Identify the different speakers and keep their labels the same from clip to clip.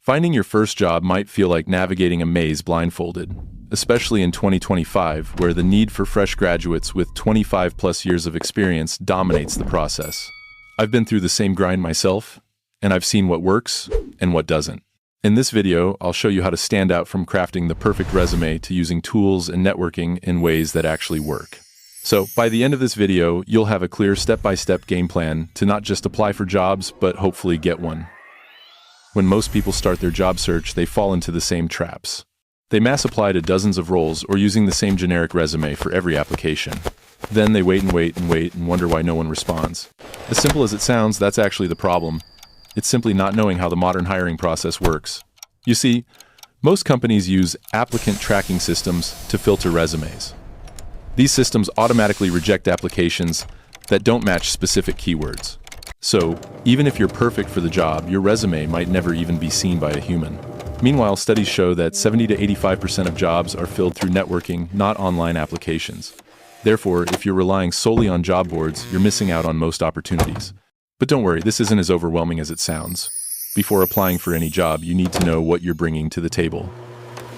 Speaker 1: Finding your first job might feel like navigating a maze blindfolded, especially in 2025, where the need for fresh graduates with 25+ years of experience dominates the process. I've been through the same grind myself, and I've seen what works and what doesn't. In this video, I'll show you how to stand out from crafting the perfect resume to using tools and networking in ways that actually work. So, by the end of this video, you'll have a clear step-by-step game plan to not just apply for jobs, but hopefully get one. When most people start their job search, they fall into the same traps. They mass apply to dozens of roles or using the same generic resume for every application. Then they wait and wonder why no one responds. As simple as it sounds, that's actually the problem. It's simply not knowing how the modern hiring process works. You see, most companies use applicant tracking systems to filter resumes. These systems automatically reject applications that don't match specific keywords. So, even if you're perfect for the job, your resume might never even be seen by a human. Meanwhile, studies show that 70 to 85% of jobs are filled through networking, not online applications. Therefore, if you're relying solely on job boards, you're missing out on most opportunities. But don't worry, this isn't as overwhelming as it sounds. Before applying for any job, you need to know what you're bringing to the table.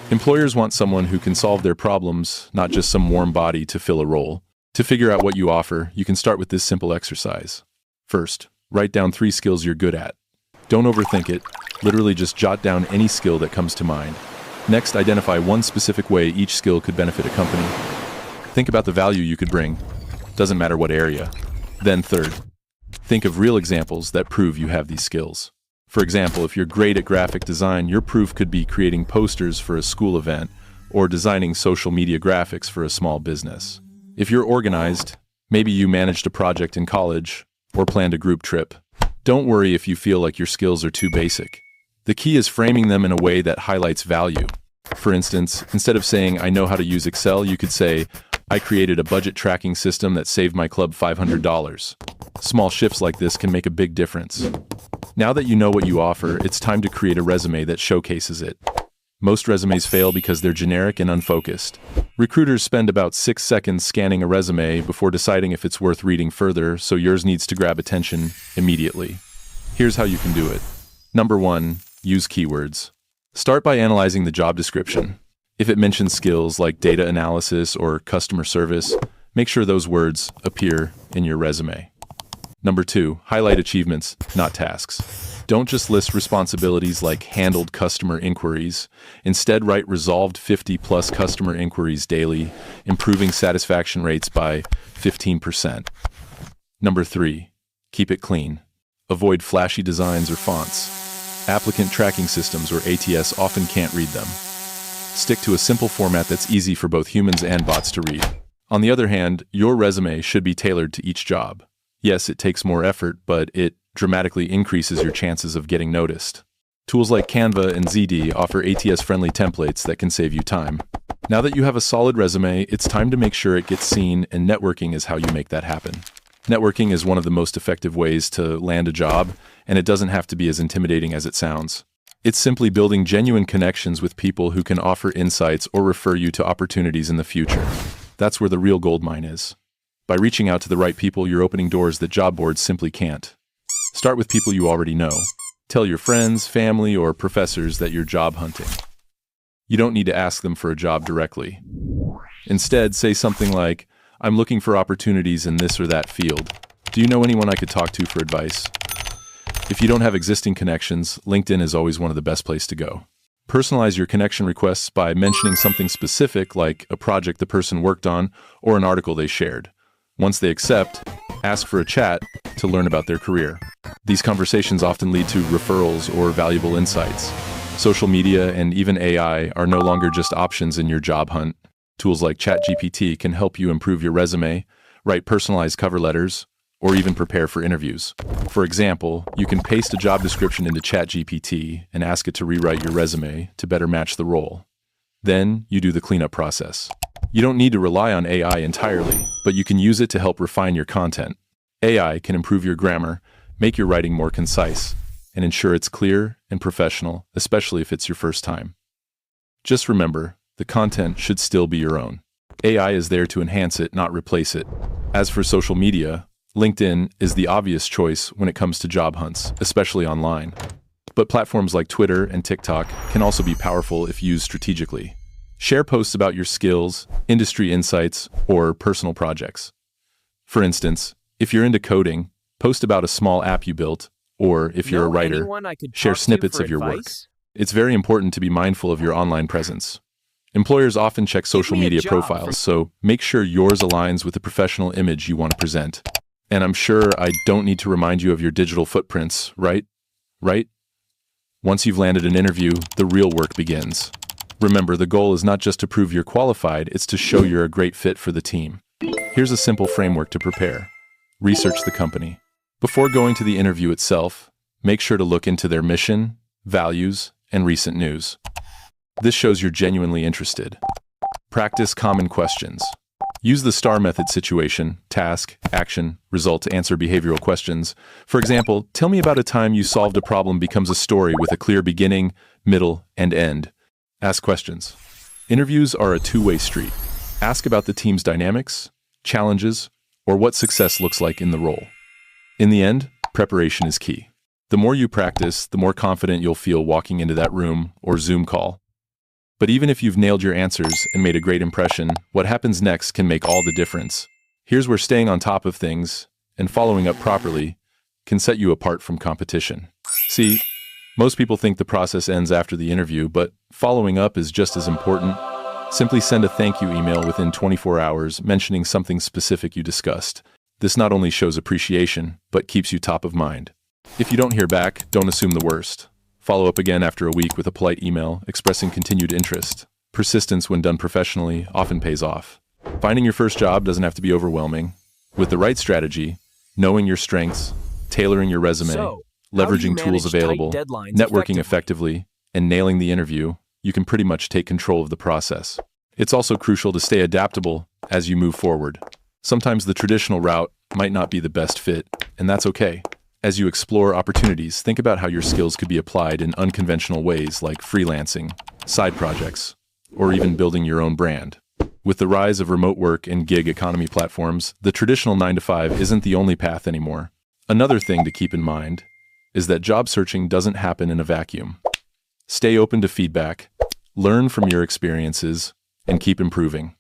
Speaker 1: Employers want someone who can solve their problems, not just some warm body to fill a role. To figure out what you offer, you can start with this simple exercise. First, write down 3 skills you're good at. Don't overthink it. Literally just jot down any skill that comes to mind. Next, identify one specific way each skill could benefit a company. Think about the value you could bring. Doesn't matter what area. Then third, think of real examples that prove you have these skills. For example, if you're great at graphic design, your proof could be creating posters for a school event or designing social media graphics for a small business. If you're organized, maybe you managed a project in college or planned a group trip. Don't worry if you feel like your skills are too basic. The key is framing them in a way that highlights value. For instance, instead of saying, "I know how to use Excel," you could say, "I created a budget tracking system that saved my club $500. Small shifts like this can make a big difference. Now that you know what you offer, it's time to create a resume that showcases it. Most resumes fail because they're generic and unfocused. Recruiters spend about 6 seconds scanning a resume before deciding if it's worth reading further, so yours needs to grab attention immediately. Here's how you can do it. Number 1, use keywords. Start by analyzing the job description. If it mentions skills like data analysis or customer service, make sure those words appear in your resume. Number 2, highlight achievements, not tasks. Don't just list responsibilities like handled customer inquiries. Instead, write resolved 50+ customer inquiries daily, improving satisfaction rates by 15%. Number 3, keep it clean. Avoid flashy designs or fonts. Applicant tracking systems, or ATS, often can't read them. Stick to a simple format that's easy for both humans and bots to read. On the other hand, your resume should be tailored to each job. Yes, it takes more effort, but it dramatically increases your chances of getting noticed. Tools like Canva and ZD offer ATS-friendly templates that can save you time. Now that you have a solid resume, it's time to make sure it gets seen, and networking is how you make that happen. Networking is one of the most effective ways to land a job, and it doesn't have to be as intimidating as it sounds. It's simply building genuine connections with people who can offer insights or refer you to opportunities in the future. That's where the real gold mine is. By reaching out to the right people, you're opening doors that job boards simply can't. Start with people you already know. Tell your friends, family, or professors that you're job hunting. You don't need to ask them for a job directly. Instead, say something like, "I'm looking for opportunities in this or that field. Do you know anyone I could talk to for advice?" If you don't have existing connections, LinkedIn is always one of the best places to go. Personalize your connection requests by mentioning something specific, like a project the person worked on or an article they shared. Once they accept, ask for a chat to learn about their career. These conversations often lead to referrals or valuable insights. Social media and even AI are no longer just options in your job hunt. Tools like ChatGPT can help you improve your resume, write personalized cover letters, or even prepare for interviews. For example, you can paste a job description into ChatGPT and ask it to rewrite your resume to better match the role. Then, you do the cleanup process. You don't need to rely on AI entirely, but you can use it to help refine your content. AI can improve your grammar, make your writing more concise, and ensure it's clear and professional, especially if it's your first time. Just remember, the content should still be your own. AI is there to enhance it, not replace it. As for social media, LinkedIn is the obvious choice when it comes to job hunts, especially online. But platforms like Twitter and TikTok can also be powerful if used strategically. Share posts about your skills, industry insights, or personal projects. For instance, if you're into coding, post about a small app you built, or if you're a writer, share snippets of your work. It's very important to be mindful of your online presence. Employers often check social media profiles, so make sure yours aligns with the professional image you want to present. And I'm sure I don't need to remind you of your digital footprints, right? Right? Once you've landed an interview, the real work begins. Remember, the goal is not just to prove you're qualified, it's to show you're a great fit for the team. Here's a simple framework to prepare. Research the company. Before going to the interview itself, make sure to look into their mission, values, and recent news. This shows you're genuinely interested. Practice common questions. Use the STAR method: situation, task, action, result to answer behavioral questions. For example, tell me about a time you solved a problem becomes a story with a clear beginning, middle, and end. Ask questions. Interviews are a two-way street. Ask about the team's dynamics, challenges, or what success looks like in the role. In the end, preparation is key. The more you practice, the more confident you'll feel walking into that room or Zoom call. But even if you've nailed your answers and made a great impression, what happens next can make all the difference. Here's where staying on top of things and following up properly can set you apart from competition. See, most people think the process ends after the interview, but following up is just as important. Simply send a thank you email within 24 hours mentioning something specific you discussed. This not only shows appreciation, but keeps you top of mind. If you don't hear back, don't assume the worst. Follow up again after a week with a polite email expressing continued interest. Persistence, when done professionally, often pays off. Finding your first job doesn't have to be overwhelming. With the right strategy, knowing your strengths, tailoring your resume, leveraging tools available, networking effectively, and nailing the interview, you can pretty much take control of the process. It's also crucial to stay adaptable as you move forward. Sometimes the traditional route might not be the best fit, and that's okay. As you explore opportunities, think about how your skills could be applied in unconventional ways like freelancing, side projects, or even building your own brand. With the rise of remote work and gig economy platforms, the traditional 9-to-5 isn't the only path anymore. Another thing to keep in mind is that job searching doesn't happen in a vacuum. Stay open to feedback, learn from your experiences, and keep improving.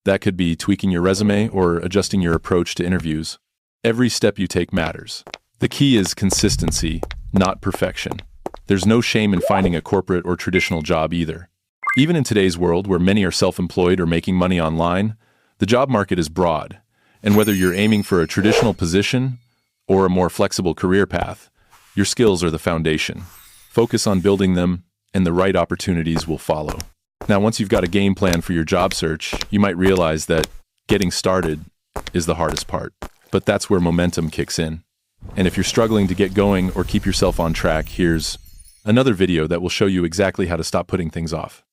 Speaker 1: That could be tweaking your resume or adjusting your approach to interviews. Every step you take matters. The key is consistency, not perfection. There's no shame in finding a corporate or traditional job either. Even in today's world where many are self-employed or making money online, the job market is broad. And whether you're aiming for a traditional position or a more flexible career path, your skills are the foundation. Focus on building them, and the right opportunities will follow. Now, once you've got a game plan for your job search, you might realize that getting started is the hardest part. But that's where momentum kicks in. And if you're struggling to get going or keep yourself on track, here's another video that will show you exactly how to stop putting things off.